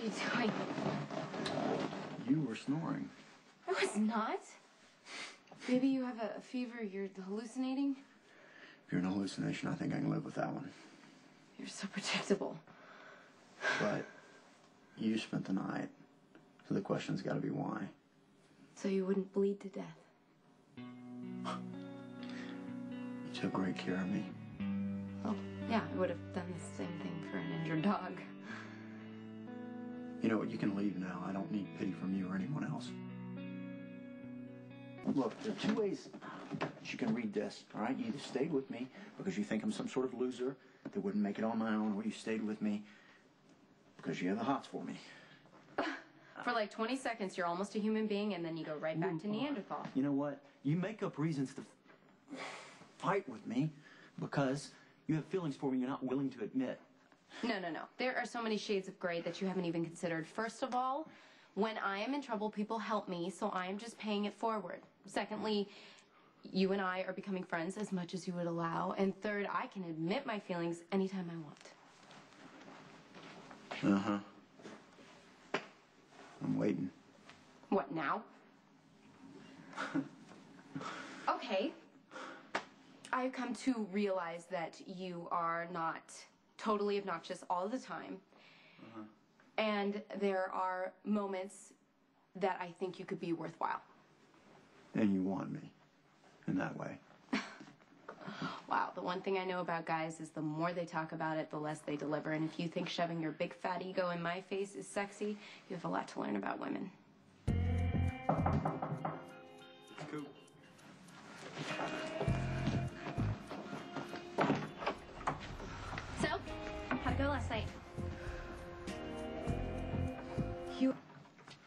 you doing? You were snoring. I was not. Maybe you have a fever, you're hallucinating? If you're an hallucination, I think I can live with that one. You're so predictable. But you spent the night, so the question's got to be why. So you wouldn't bleed to death? You took great care of me. Well, yeah, I would have done the same thing for an injured dog. You know what, you can leave now. I don't need pity from you or anyone else. Look, there are two ways that you can read this, all right? You either stayed with me because you think I'm some sort of loser that wouldn't make it on my own, or you stayed with me because you have the hots for me. For like 20 seconds, you're almost a human being, and then you go right back to Neanderthal. You know what? You make up reasons to fight with me because you have feelings for me you're not willing to admit. No. There are so many shades of gray that you haven't even considered. First of all, when I am in trouble, people help me, so I am just paying it forward. Secondly, you and I are becoming friends as much as you would allow. And third, I can admit my feelings anytime I want. Uh-huh. I'm waiting. What, now? Okay. I've come to realize that you are not totally obnoxious all the time. Uh-huh. And there are moments that I think you could be worthwhile. And you want me in that way. Wow, the one thing I know about guys is the more they talk about it, the less they deliver. And if you think shoving your big fat ego in my face is sexy, you have a lot to learn about women. It's Coop. So, how'd it go last night?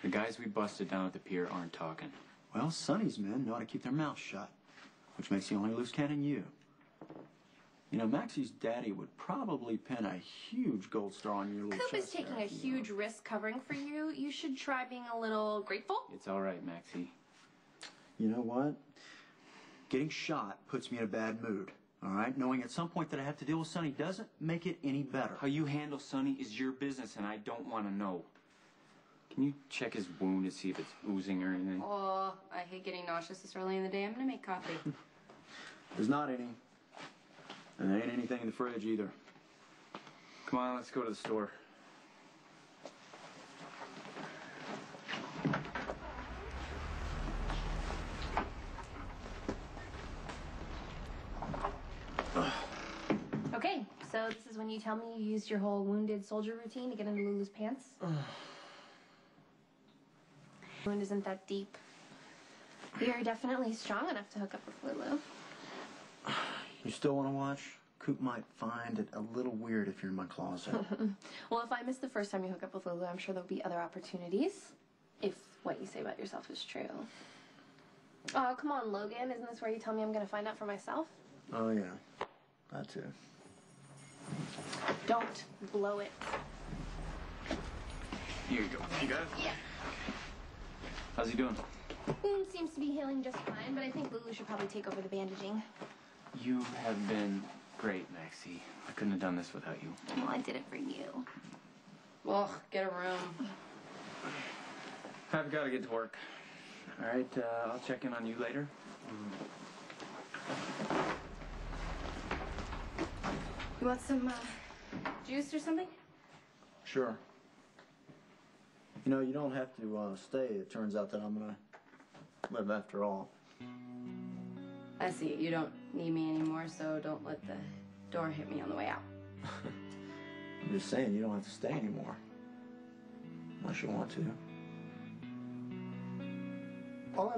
The guys we busted down at the pier aren't talking. Well, Sonny's men know how to keep their mouths shut, which makes the only loose cannon you. You know, Maxie's daddy would probably pin a huge gold star on your little Coop chest is taking there, a huge risk covering for you. You should try being a little grateful. It's all right, Maxie. You know what? Getting shot puts me in a bad mood, all right? Knowing at some point that I have to deal with Sonny doesn't make it any better. How you handle Sonny is your business, and I don't want to know. Can you check his wound to see if it's oozing or anything? Oh, I hate getting nauseous this early in the day. I'm gonna make coffee. There's not any. And there ain't anything in the fridge either. Come on, let's go to the store. Okay, so this is when you tell me you used your whole wounded soldier routine to get into Lulu's pants? Wound isn't that deep. You're definitely strong enough to hook up with Lulu. You still want to watch? Coop might find it a little weird if you're in my closet. Well, if I miss the first time you hook up with Lulu, I'm sure there'll be other opportunities. If what you say about yourself is true. Oh, come on, Logan. Isn't this where you tell me I'm going to find out for myself? Oh, yeah. That too. Don't blow it. Here you go. You got it? Yeah. How's he doing? Seems to be healing just fine, but I think Lulu should probably take over the bandaging. You have been great, Maxie. I couldn't have done this without you. Well, I did it for you. Ugh, get a room. I've got to get to work. All right, I'll check in on you later. You want some juice or something? Sure. You know, you don't have to stay. It turns out that I'm going to live after all. I see. You don't need me anymore, so don't let the door hit me on the way out. I'm just saying, you don't have to stay anymore. Unless you want to. All I'm